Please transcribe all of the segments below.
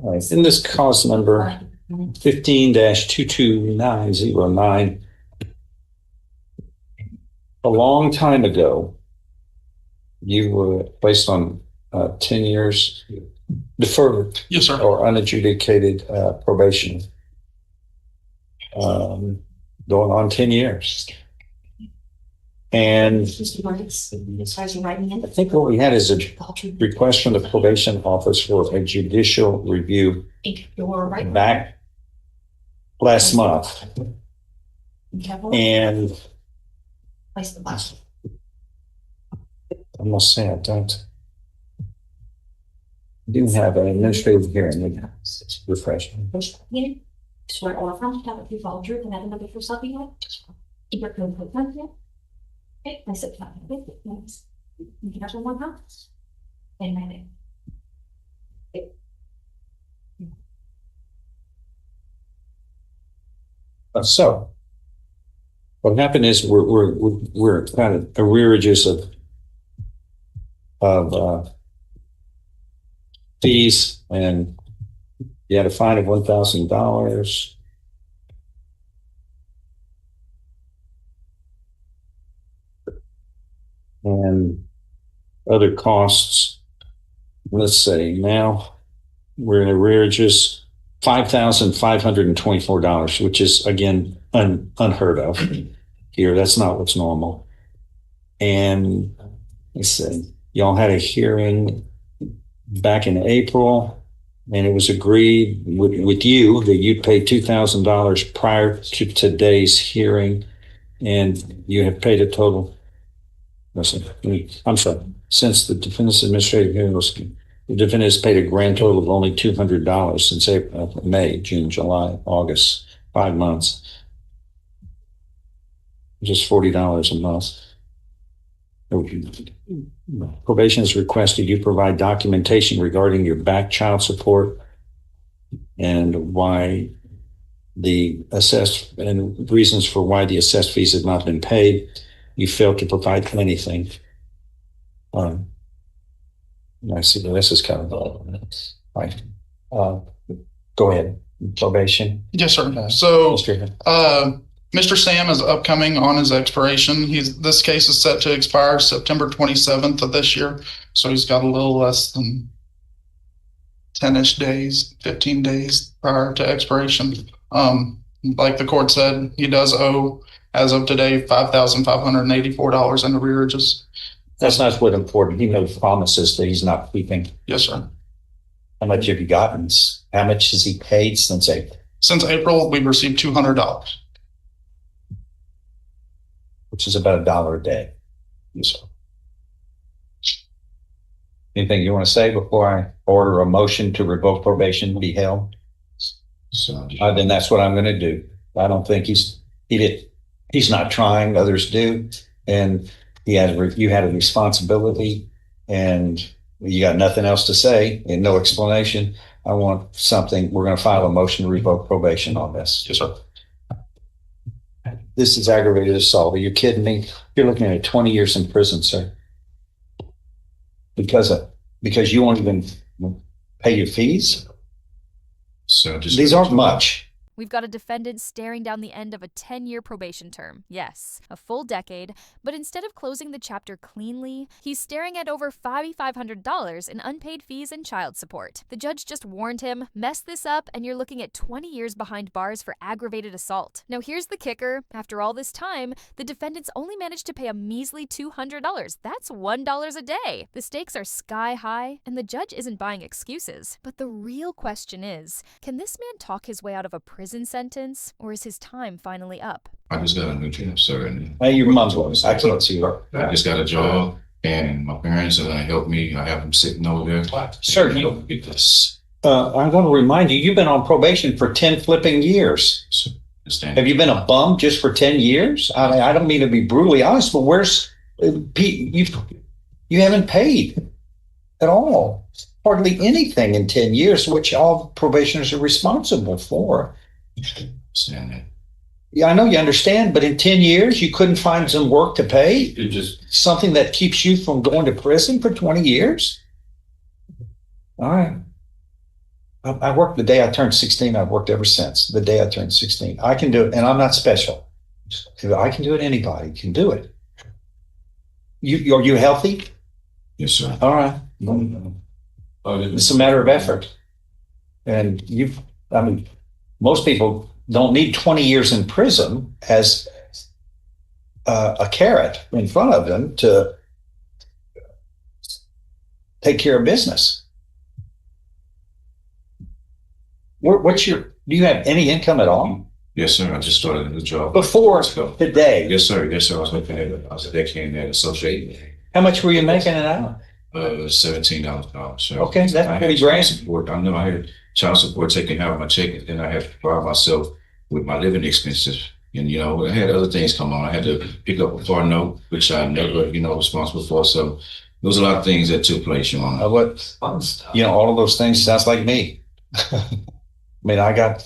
Right. In this cause number 15-22909, a long time ago, you were placed on 10 years deferred. Yes, sir. Or unadjudicated probation. Going on 10 years. And I think what we had is a request from the probation office for a judicial review back last month. And I must say I do have an administrative hearing. It's refreshing. So what happened is we're kind of arrearages of fees, and you had a fine of $1,000. And other costs. Let's say now we're in arrearages $5,524, which is again unheard of here. That's not what's normal. And let's see, y'all had a hearing back in April, and it was agreed with you that you'd pay $2,000 prior to today's hearing, and you have paid a total. Listen, I'm sorry. Since the defendant's administrative hearing was, the defendant has paid a grand total of only $200 since April, May, June, July, August, 5 months. Just $40 a month. Probation has requested you provide documentation regarding your back child support and why the assessed and reasons for why the assessed fees have not been paid. You failed to provide anything. I see the rest is covered. Right. Go ahead. Probation. Yes, sir. So, Mr. Sam is upcoming on his expiration. This case is set to expire September 27th of this year. So he's got a little less than 10-ish days, 15 days prior to expiration. Like the court said, he does owe, as of today, $5,584 in arrearages. That's not what important. He made promises that he's not keeping. Yes, sir. How much have you gotten? How much has he paid since April? Since April, we've received $200. Which is about $1 a day. Yes, sir. Anything you want to say before I order a motion to revoke probation be held? Then that's what I'm going to do. I don't think he's not trying. Others do, and you had a responsibility, and you got nothing else to say and no explanation. I want something. We're going to file a motion to revoke probation on this. Yes, sir. This is aggravated assault. Are you kidding me? You're looking at 20 years in prison, sir. Because you won't even pay your fees. So these aren't much. We've got a defendant staring down the end of a 10-year probation term. Yes, a full decade. But instead of closing the chapter cleanly, he's staring at over $5,500 in unpaid fees and child support. The judge just warned him, mess this up and you're looking at 20 years behind bars for aggravated assault. Now here's the kicker. After all this time, the defendant's only managed to pay a measly $200. That's $1 a day. The stakes are sky high, and the judge isn't buying excuses. But the real question is, can this man talk his way out of a prison sentence, or is his time finally up? I just got a new job, sir. Hey, your mom's voice. I can't see her. I just got a job, and my parents are gonna help me. I have them sitting over there. Sir, you don't get this. I'm going to remind you, you've been on probation for 10 flipping years. Have you been a bum just for 10 years? I don't mean to be brutally honest, but where's Pete? You haven't paid at all. Hardly anything in 10 years, which all probationers are responsible for. Understand that. Yeah, I know you understand, but in 10 years, you couldn't find some work to pay? It just something that keeps you from going to prison for 20 years? All right. I worked the day I turned 16. I've worked ever since the day I turned 16. I can do it, and I'm not special. I can do it. Anybody can do it. Are you healthy? Yes, sir. All right. It's a matter of effort. And I mean, most people don't need 20 years in prison as a carrot in front of them to take care of business. Do you have any income at all? Yes, sir. I just started a new job. Before Let's go. today? Yes, sir. Yes, sir. I was looking at it. I was a decade at associate. How much were you making an hour? $17 an hour. So Okay, that's I had pretty child grand. support. I know I had child support taken out of my check, and then I had to provide myself with my living expenses. And, you know, I had other things come on. I had to pick up a car note, which I never, responsible for. So there was a lot of things that took place, Your Honor. All of those things sounds like me. I mean, I got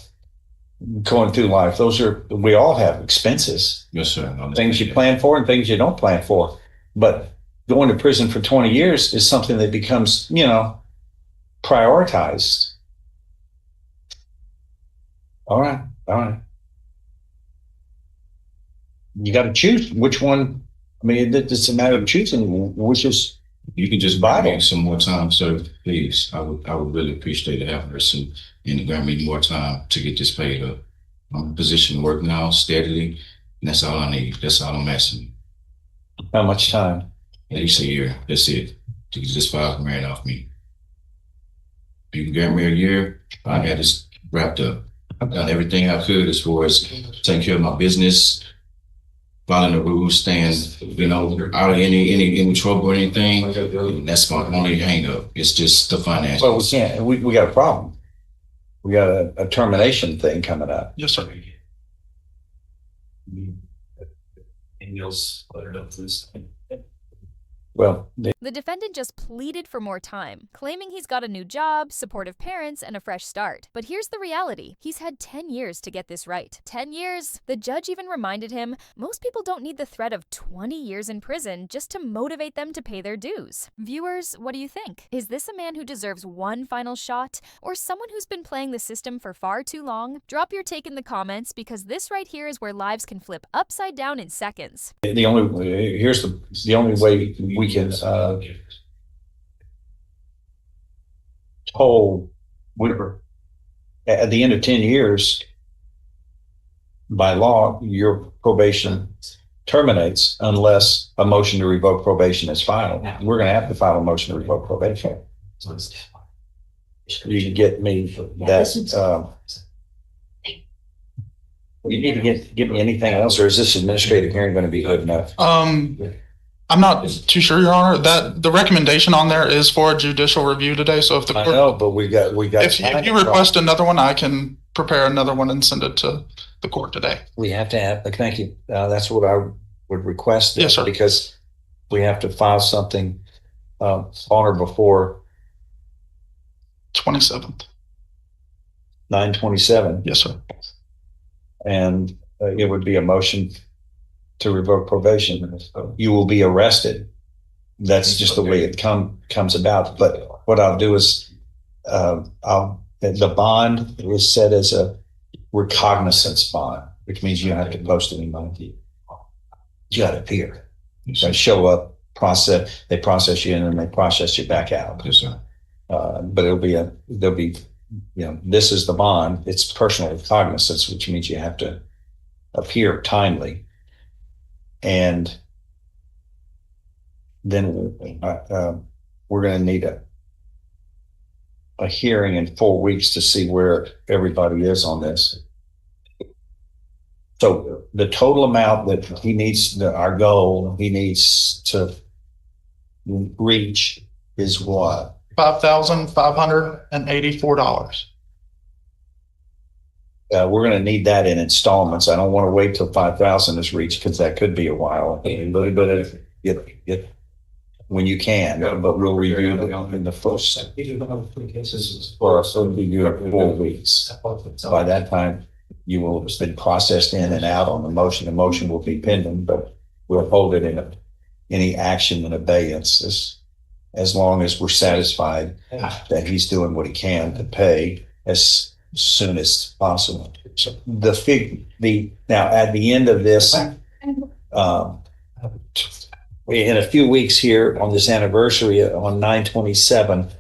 going through life. We all have expenses, Yes, sir. things you plan for and things you don't plan for. But going to prison for 20 years is something that becomes, prioritized. All right. You got to choose which one. I mean, it's a matter of choosing which is. You can just buy me some more time, sir, please. I would really appreciate it having her and grant me more time to get this paid up. I'm in a position to work now steadily, and that's all I need. That's all I'm asking. How much time? At least a year. That's it. To get this $5,000 off me. If you can grant me a year, I got this wrapped up. I've done everything I could as far as taking care of my business, following the rules, staying, out of any trouble or anything. And that's my only hang up. It's just the finance. Well, we can't. We got a problem. We got a termination thing coming up. Yes, sir. Well, The defendant just pleaded for more time, claiming he's got a new job, supportive parents, and a fresh start. But here's the reality. He's had 10 years to get this right. 10 years? The judge even reminded him most people don't need the threat of 20 years in prison just to motivate them to pay their dues. Viewers, what do you think? Is this a man who deserves one final shot, or someone who's been playing the system for far too long? Drop your take in the comments, because this right here is where lives can flip upside down in seconds. the only way we can toll at the end of 10 years by law, your probation terminates unless a motion to revoke probation is filed. We're going to have to file a motion to revoke probation. You can get me that. You need to get me anything else, or is this administrative hearing going to be good enough? I'm not too sure, Your Honor, that the recommendation on there is for a judicial review today. So if the I court, know, but we got. if you request another one, I can prepare another one and send it to the court today. We have to have. Thank you. That's what I would request. Yes, sir. Because we have to file something on or before 27th. 9/27, Yes, sir. and it would be a motion to revoke probation. You will be arrested. That's just the way it comes about. But what I'll do is, the bond is set as a recognizance bond, which means you don't have to post any money. You got to appear. You got to show up, they process you in, and they process you back out. Yes, sir. But there'll be, this is the bond. It's personal recognizance, which means you have to appear timely. And then we're going to need a hearing in 4 weeks to see where everybody is on this. So the total amount that he needs, our goal, he needs to reach is what? $5,584. We're going to need that in installments. I don't want to wait till 5,000 is reached, because that could be a while. But when you can, but we'll review in the first. Or so it'll be in 4 weeks. By that time, you will have been processed in and out on the motion. The motion will be pending, but we'll hold it in any action in abeyance as long as we're satisfied that he's doing what he can to pay. as soon as possible. So now at the end of this, in a few weeks here on this anniversary on 9/27,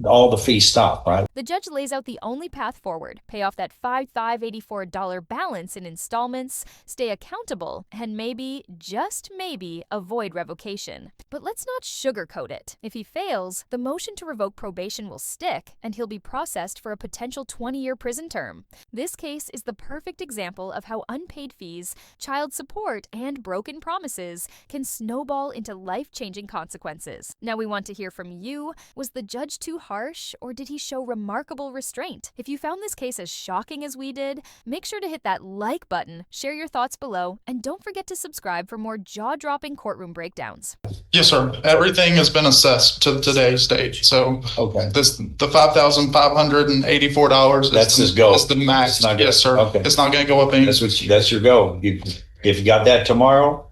all the fees stop, right? The judge lays out the only path forward: pay off that $5,584 balance in installments, stay accountable, and maybe, just maybe, avoid revocation. But let's not sugarcoat it. If he fails, the motion to revoke probation will stick, and he'll be processed for a potential 20-year prison term. This case is the perfect example of how unpaid fees, child support, and broken promises can snowball into life-changing consequences. Now we want to hear from you. Was the judge too harsh, or did he show remarkable restraint? If you found this case as shocking as we did, make sure to hit that like button, share your thoughts below, and don't forget to subscribe for more jaw-dropping courtroom breakdowns. Yes, sir. Everything has been assessed to today's date. So Okay. the $5,584 That's his goal. is the max. It's not Yes, sir. okay. It's not going to go up any. That's your goal. If you got that tomorrow,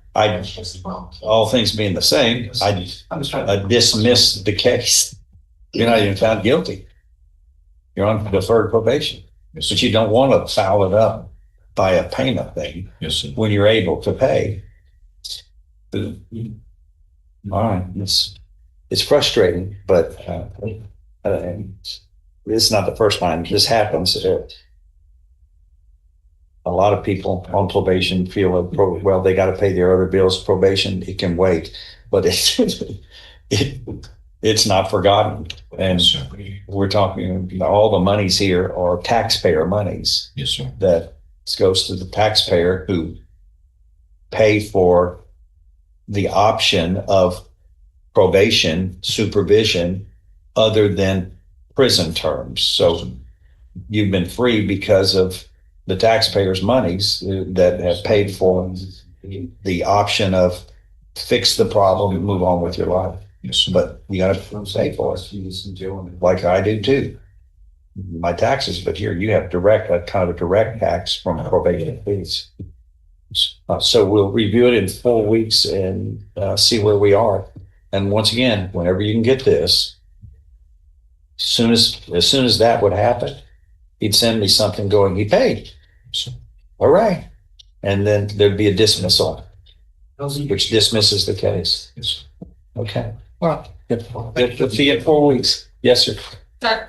all things being the same, I dismiss the case. You're not even found guilty. You're on deferred probation, Yes, but you don't want to foul it up by a payment thing Yes, sir. when you're able to pay. All right, it's frustrating, but it's not the first time this happens. A lot of people on probation feel well, they got to pay their other bills. Probation, it can wait, but it's not forgotten. And Yes, sir. we're talking all the monies here are taxpayer monies Yes, sir. that goes to the taxpayer who pay for the option of probation supervision other than prison terms. So you've been free because of the taxpayers' monies that have paid for the option of fix the problem and move on with your life. Yes, sir. But you got to pay for it, like I do too. My taxes, but here you have kind of a direct tax from probation fees. So we'll review it in 4 weeks and see where we are. And once again, whenever you can get this, as soon as that would happen, he'd send me something going, he paid. Yes, sir. All right. And then there'd be a dismissal, which dismisses the case. Yes, sir. Okay. Well, good. See you in 4 weeks. Yes, sir. Sir,